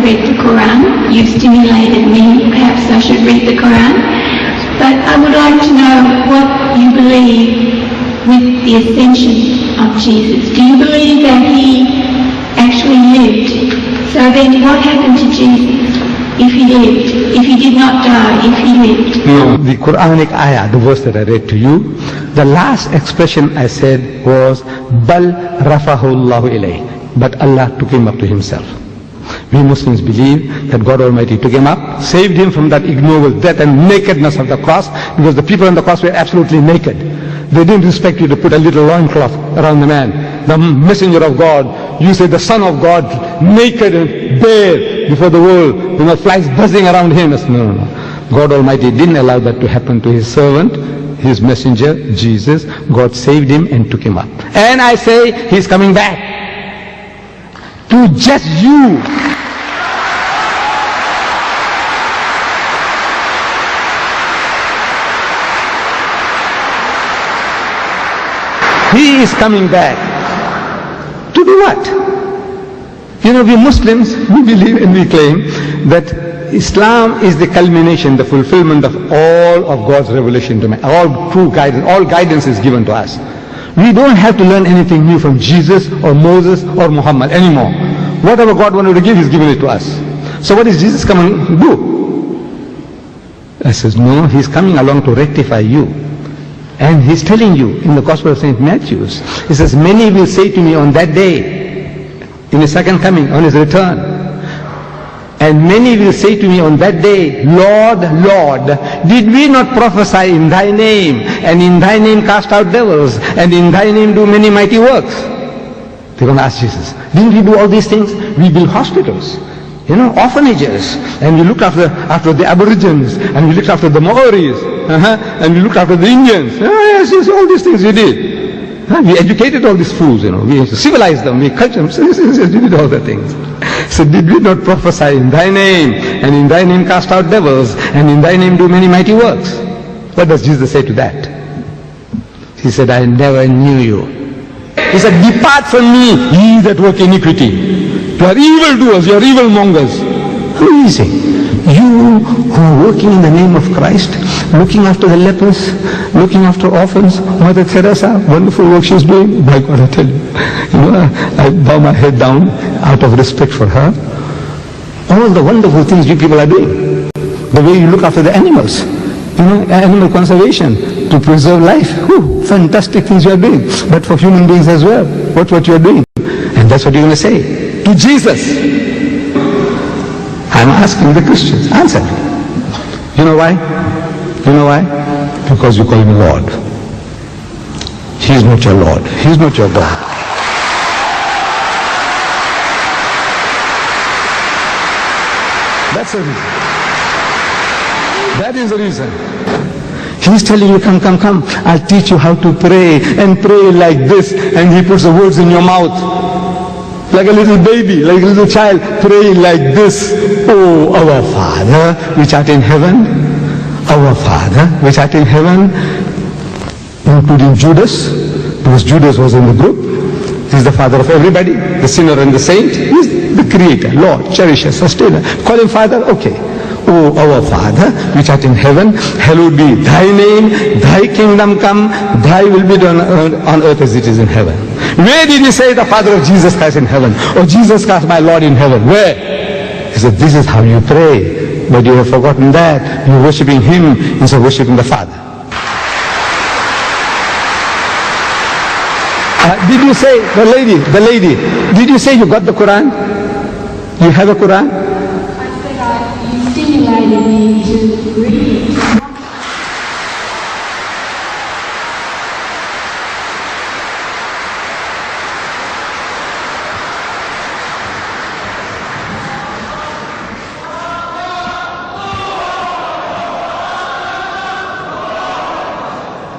read the Quran. You've stimulated me. Perhaps I should read the Quran. But I would like to know what you believe with the ascension of Jesus. Do you believe that he actually lived? So then what happened to Jesus if he lived? If he did not die, if he lived? No, the Quranic ayah, the verse that I read to you, the last expression I said was, Bal rafahu Allahu ilayh. But Allah took him up to himself. We Muslims believe that God Almighty took him up, saved him from that ignoble death and nakedness of the cross, because the people on the cross were absolutely naked. They didn't expect you to put a little loincloth around the man. The messenger of God, you say the son of God, naked and bare before the world, flies buzzing around him. No, no, no. God Almighty didn't allow that to happen to his servant, his messenger, Jesus. God saved him and took him up. And I say, he's coming back to just you. He is coming back. To do what? You know, we Muslims, we believe and we claim that Islam is the culmination, the fulfillment of all of God's revelation to man. All true guidance, all guidance is given to us. We don't have to learn anything new from Jesus or Moses or Muhammad anymore. Whatever God wanted to give, He's given it to us. So what is Jesus coming to do? I says, no, He's coming along to rectify you. And He's telling you in the Gospel of St. Matthew, He says, many will say to me on that day, in His second coming, on His return, and many will say to me on that day, Lord, Lord, did we not prophesy in Thy name, and in Thy name cast out devils, and in Thy name do many mighty works? They're going to ask Jesus, didn't we do all these things? We build hospitals, orphanages, and we looked after the Aborigines, and we looked after the Maoris, and we looked after the Indians. Yes, all these things we did. We educated all these fools, we civilized them, we cultured them, we did all the things. So did we not prophesy in Thy name, and in Thy name cast out devils, and in Thy name do many mighty works? What does Jesus say to that? He said, I never knew you. He said, depart from me, ye that work iniquity. You are evildoers, you are evilmongers. Who is he? You who are working in the name of Christ, looking after the lepers, looking after orphans. Mother Teresa, wonderful work she's doing. My God, I tell you, I bow my head down out of respect for her. All the wonderful things you people are doing. The way you look after the animals, animal conservation, to preserve life. Whew, fantastic things you are doing. But for human beings as well, what you are doing. And that's what you're going to say to Jesus. I'm asking the Christians, answer. You know why? You know why? Because you call him Lord. He's not your Lord. He's not your God. That's the reason. That is the reason. He's telling you, come, come, come. I'll teach you how to pray, and pray like this. And He puts the words in your mouth. Like a little baby, like a little child, praying like this. Oh, our Father, which art in heaven. Our Father, which art in heaven. Including Judas, because Judas was in the group. He's the father of everybody, the sinner and the saint. He's the creator, Lord, cherisher, sustainer. Call him Father, okay. Oh, our Father, which art in heaven, hallowed be Thy name, Thy kingdom come, Thy will be done on earth as it is in heaven. Where did He say the Father of Jesus Christ in heaven? Or Jesus Christ my Lord in heaven? Where? He said, this is how you pray. But you have forgotten that. You're worshipping Him instead of worshipping the Father. Did you say, the lady, did you say you got the Quran? You have a Quran? I said you stimulated me to read.